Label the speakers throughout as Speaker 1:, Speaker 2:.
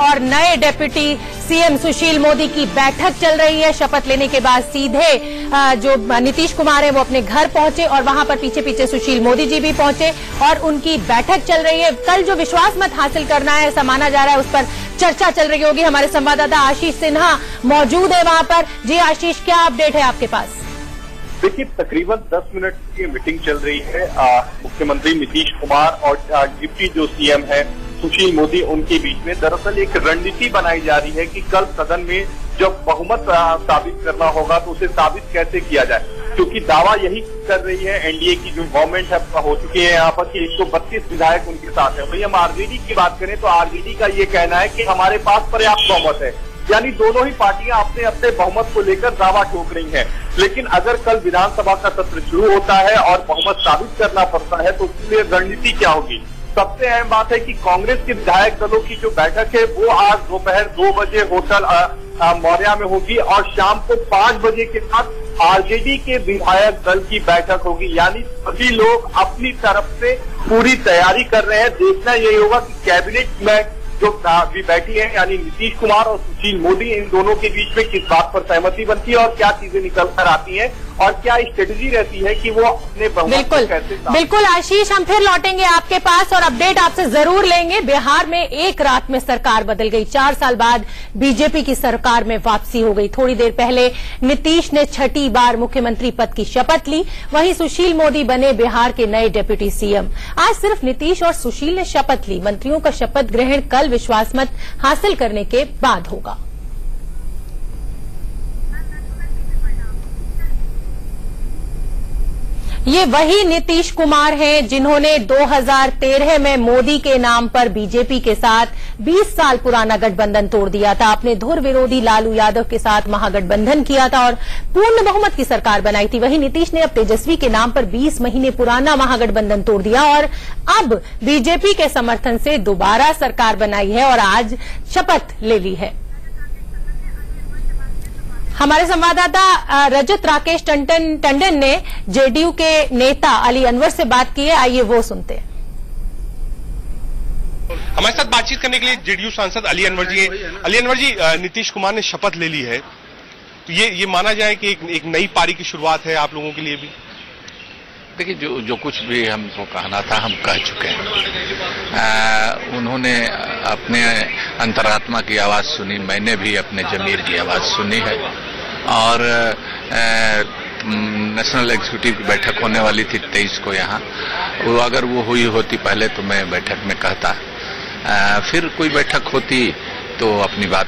Speaker 1: और नए deputy CM Sushil Modi की बैठक चल रही है। शपथ लेने के बाद सीधे जो नीतीश कुमार है वो अपने घर पहुंचे और वहां पर पीछे पीछे सुशील मोदी जी भी पहुंचे और उनकी बैठक चल रही है। कल जो विश्वास मत हासिल करना है ऐसा माना जा रहा है, उस पर चर्चा चल रही होगी। हमारे संवाददाता आशीष सिन्हा मौजूद है वहां पर। जी आशीष, क्या अपडेट है आपके पास?
Speaker 2: देखिए, तकरीबन 10 मिनट की मीटिंग चल रही है। मुख्यमंत्री नीतीश कुमार और डिप्टी जो सीएम है सुशील मोदी, उनके बीच में दरअसल एक रणनीति बनाई जा रही है कि कल सदन में जब बहुमत साबित करना होगा तो उसे साबित कैसे किया जाए, क्योंकि दावा यही कर रही है एनडीए की जो गवर्नमेंट है हो चुकी है यहाँ पर कि 132 विधायक उनके साथ है। वही हम आरजेडी की बात करें तो आरजेडी का ये कहना है कि हमारे पास पर्याप्त बहुमत है, यानी दोनों ही पार्टियां अपने अपने बहुमत को लेकर दावा ठोक रही हैं। लेकिन अगर कल विधानसभा का सत्र शुरू होता है और बहुमत साबित करना पड़ता है तो उसके लिए रणनीति क्या होगी? सबसे अहम बात है कि कांग्रेस के विधायक दलों की जो बैठक है वो आज दोपहर 2 बजे होटल मौर्या में होगी और शाम को 5 बजे के बाद आरजेडी के विधायक दल की बैठक होगी। यानी सभी लोग अपनी तरफ से पूरी तैयारी कर रहे हैं। देखना यही होगा कि कैबिनेट में जो अभी बैठी है यानी नीतीश कुमार और सुशील मोदी, इन दोनों के बीच में किस बात पर सहमति बनती है और क्या चीजें निकल कर आती हैं और क्या स्ट्रेटेजी रहती है कि वो अपने बहुमत को कैसे।
Speaker 1: बिल्कुल आशीष, हम फिर लौटेंगे आपके पास और अपडेट आपसे जरूर लेंगे। बिहार में एक रात में सरकार बदल गई। 4 साल बाद बीजेपी की सरकार में वापसी हो गई। थोड़ी देर पहले नीतीश ने 6ठी बार मुख्यमंत्री पद की शपथ ली, वहीं सुशील मोदी बने बिहार के नए डिप्टी सीएम। आज सिर्फ नीतीश और सुशील ने शपथ ली। मंत्रियों का शपथ ग्रहण कल विश्वास मत हासिल करने के बाद होगा। ये वही नीतीश कुमार हैं जिन्होंने 2013 में मोदी के नाम पर बीजेपी के साथ 20 साल पुराना गठबंधन तोड़ दिया था। अपने धुर विरोधी लालू यादव के साथ महागठबंधन किया था और पूर्ण बहुमत की सरकार बनाई थी। वहीं नीतीश ने अब तेजस्वी के नाम पर 20 महीने पुराना महागठबंधन तोड़ दिया और अब बीजेपी के समर्थन से दोबारा सरकार बनाई है और आज शपथ ले ली है। हमारे संवाददाता रजत राकेश टंडन ने जेडीयू के नेता अली अनवर से बात की है, आइए वो सुनते हैं।
Speaker 3: हमारे साथ बातचीत करने के लिए जेडीयू सांसद अली अनवर जी हैं। अली अनवर जी, नीतीश कुमार ने शपथ ले ली है, तो ये माना जाए कि एक नई पारी की शुरुआत है आप लोगों के लिए भी?
Speaker 4: देखिए, जो कुछ भी हमको कहना था हम कह चुके हैं। उन्होंने अपने अंतरात्मा की आवाज सुनी, मैंने भी अपने जमीर की आवाज सुनी है और नेशनल एग्जीक्यूटिव की बैठक होने वाली थी 23 को यहाँ। वो अगर वो हुई होती पहले तो मैं बैठक में कहता, फिर कोई बैठक होती तो अपनी बात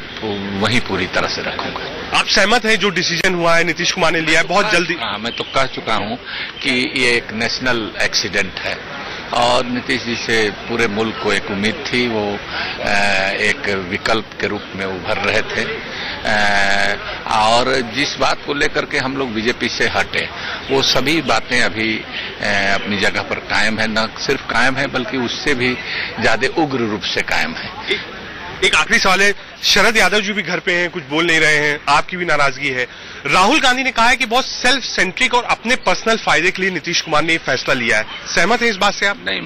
Speaker 4: वहीं पूरी तरह से रखूंगा।
Speaker 3: आप सहमत हैं जो डिसीजन हुआ है नीतीश कुमार ने लिया है बहुत जल्दी?
Speaker 4: हाँ, मैं तो कह चुका हूं कि ये एक नेशनल एक्सीडेंट है और नीतीश जी से पूरे मुल्क को एक उम्मीद थी। वो एक विकल्प के रूप में उभर रहे थे और जिस बात को लेकर के हम लोग बीजेपी से हटे वो सभी बातें अभी अपनी जगह पर कायम है। न सिर्फ कायम है बल्कि उससे भी ज्यादा उग्र रूप से कायम है।
Speaker 3: एक आखिरी सवाल है, शरद यादव जी भी घर पे हैं, कुछ बोल नहीं रहे हैं, आपकी भी नाराजगी है। राहुल गांधी ने कहा है कि बहुत सेल्फ सेंट्रिक और अपने पर्सनल फायदे के लिए नीतीश कुमार ने ये फैसला लिया है। सहमत है इस बात से आप?
Speaker 4: नहीं,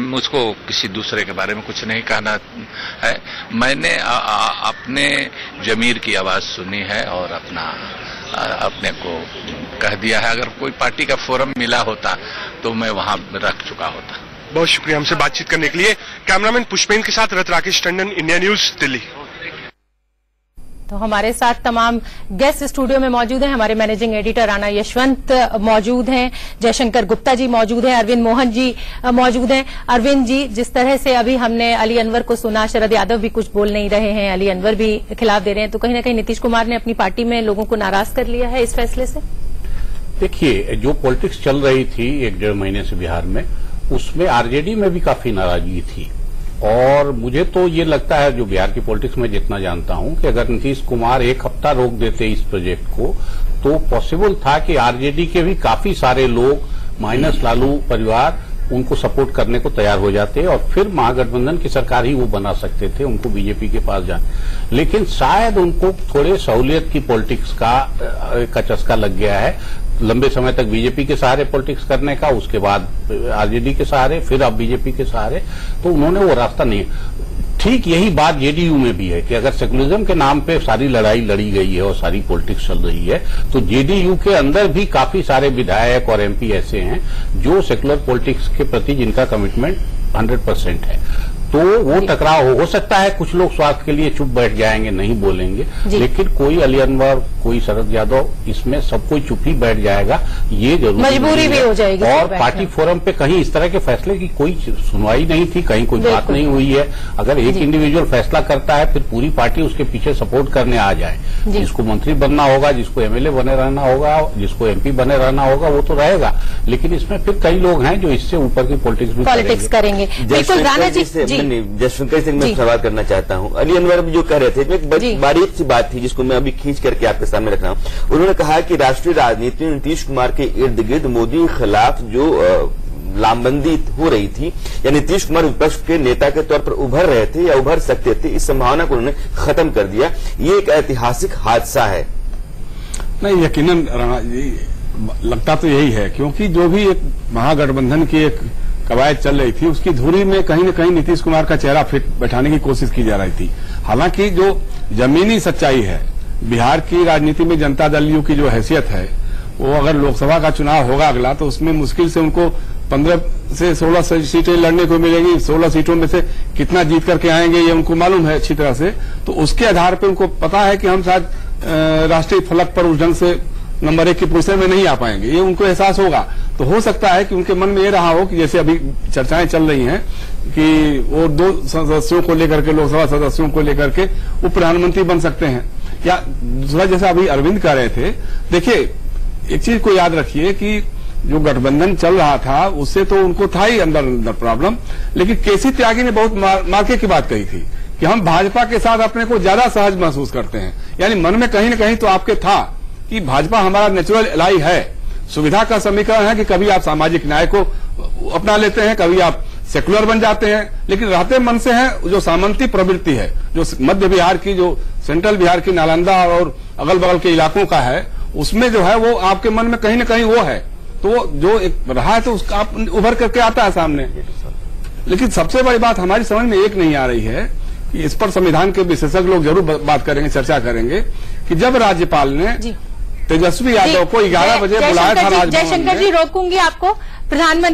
Speaker 4: मुझको किसी दूसरे के बारे में कुछ नहीं कहना है। मैंने अपने जमीर की आवाज सुनी है और अपने को कह दिया है। अगर कोई पार्टी का फोरम मिला होता तो मैं वहां रख चुका होता।
Speaker 3: बहुत शुक्रिया हमसे बातचीत करने के लिए। कैमरामैन पुष्पेंद्र के साथ रजत राकेश टंडन, इंडिया न्यूज, दिल्ली।
Speaker 1: तो हमारे साथ तमाम गेस्ट स्टूडियो में मौजूद हैं। हमारे मैनेजिंग एडिटर राणा यशवंत मौजूद हैं, जयशंकर गुप्ता जी मौजूद हैं, अरविंद मोहन जी मौजूद हैं। अरविंद जी, जिस तरह से अभी हमने अली अनवर को सुना, शरद यादव भी कुछ बोल नहीं रहे हैं, अली अनवर भी खिलाफ दे रहे हैं, तो कहीं ना कहीं नीतीश कुमार ने अपनी पार्टी में लोगों को नाराज कर लिया है इस फैसले से?
Speaker 5: देखिए, जो पॉलिटिक्स चल रही थी 1-1.5 महीने से बिहार में, उसमें आरजेडी में भी काफी नाराजगी थी और मुझे तो ये लगता है, जो बिहार की पॉलिटिक्स में जितना जानता हूं, कि अगर नीतीश कुमार 1 हफ्ता रोक देते इस प्रोजेक्ट को तो पॉसिबल था कि आरजेडी के भी काफी सारे लोग माइनस लालू परिवार उनको सपोर्ट करने को तैयार हो जाते और फिर महागठबंधन की सरकार ही वो बना सकते थे, उनको बीजेपी के पास जाने। लेकिन शायद उनको थोड़े सहूलियत की पॉलिटिक्स का चस्का लग गया है। लंबे समय तक बीजेपी के सहारे पॉलिटिक्स करने का, उसके बाद आरजेडी के सहारे, फिर अब बीजेपी के सहारे, तो उन्होंने वो रास्ता नहीं। ठीक यही बात जेडीयू में भी है कि अगर सेकुलरिज्म के नाम पे सारी लड़ाई लड़ी गई है और सारी पॉलिटिक्स चल रही है, तो जेडीयू के अंदर भी काफी सारे विधायक और एमपी ऐसे हैं जो सेकुलर पॉलिटिक्स के प्रति जिनका कमिटमेंट 100% है। तो वो टकराव हो सकता है, कुछ लोग स्वार्थ के लिए चुप बैठ जाएंगे, नहीं बोलेंगे, लेकिन कोई अली अनवर, कोई शरद यादव, इसमें सब कोई चुप ही बैठ जाएगा, ये जरूरी
Speaker 1: मजबूरी भी हो जाएगी।
Speaker 5: और पार्टी फोरम पे कहीं इस तरह के फैसले की कोई सुनवाई नहीं थी, कहीं कोई बात नहीं हुई है। अगर एक इंडिविजुअल फैसला करता है, फिर पूरी पार्टी उसके पीछे सपोर्ट करने आ जाए। जिसको मंत्री बनना होगा, जिसको एमएलए बने रहना होगा, जिसको एमपी बने रहना होगा, वो तो रहेगा, लेकिन इसमें फिर कई लोग हैं जो इससे ऊपर की पॉलिटिक्स
Speaker 1: करेंगे। बिल्कुल, राणा जी,
Speaker 6: जसवंत सिंह, मैं सवाल करना चाहता हूं। अली अनवर जो कह रहे थे, एक बारीक सी बात थी जिसको मैं अभी खींच करके आपके सामने रख रहा हूं। उन्होंने कहा कि राष्ट्रीय राजनीति में नीतीश कुमार के इर्द गिर्द मोदी के खिलाफ जो लामबंदी हो रही थी, या नीतीश कुमार विपक्ष के नेता के तौर पर उभर रहे थे या उभर सकते थे, इस संभावना को उन्होंने खत्म कर दिया। ये एक ऐतिहासिक हादसा है।
Speaker 7: नहीं, यकीनन राणा जी, लगता तो यही है, क्योंकि जो भी एक महागठबंधन की एक कवायद चल रही थी, उसकी धुरी में कहीं न कहीं नीतीश कुमार का चेहरा फिट बैठाने की कोशिश की जा रही थी। हालांकि जो जमीनी सच्चाई है, बिहार की राजनीति में जनता दल यू की जो हैसियत है, वो अगर लोकसभा का चुनाव होगा अगला, तो उसमें मुश्किल से उनको 15 से 16 सीटें लड़ने को मिलेंगी। 16 सीटों में से कितना जीत करके आएंगे ये उनको मालूम है अच्छी तरह से। तो उसके आधार पर उनको पता है कि हम शायद राष्ट्रीय फलक पर उस ढंग से नंबर 1 की पोजीशन में नहीं आ पाएंगे, ये उनको एहसास होगा। तो हो सकता है कि उनके मन में ये रहा हो कि जैसे अभी चर्चाएं चल रही हैं कि वो 2 सदस्यों को लेकर के, लोकसभा सदस्यों को लेकर के वो प्रधानमंत्री बन सकते हैं। या दूसरा, जैसा अभी अरविंद कह रहे थे, देखिए एक चीज को याद रखिए कि जो गठबंधन चल रहा था उससे तो उनको था ही अंदर प्रॉब्लम, लेकिन केसी त्यागी ने बहुत मार्के की बात कही थी कि हम भाजपा के साथ अपने को ज्यादा सहज महसूस करते हैं। यानी मन में कहीं न कहीं तो आपके था कि भाजपा हमारा नेचुरल एलाई है। सुविधा का समीकरण है कि कभी आप सामाजिक न्याय को अपना लेते हैं, कभी आप सेकुलर बन जाते हैं, लेकिन रहते मन से है जो सामंती प्रवृत्ति है, जो मध्य बिहार की, जो सेंट्रल बिहार की नालंदा और अगल बगल के इलाकों का है, उसमें जो है वो आपके मन में कहीं न कहीं वो है। तो जो एक रहा है तो उसका आप उभर करके आता है सामने। लेकिन सबसे बड़ी बात हमारी समझ में एक नहीं आ रही है कि इस पर संविधान के विशेषज्ञ लोग जरूर बात करेंगे, चर्चा करेंगे कि जब राज्यपाल ने तेजस्वी यादव को 11 बजे बुलाया था राजभवन में।
Speaker 1: जयशंकर जी, रोकूंगी आपको। प्रधानमंत्री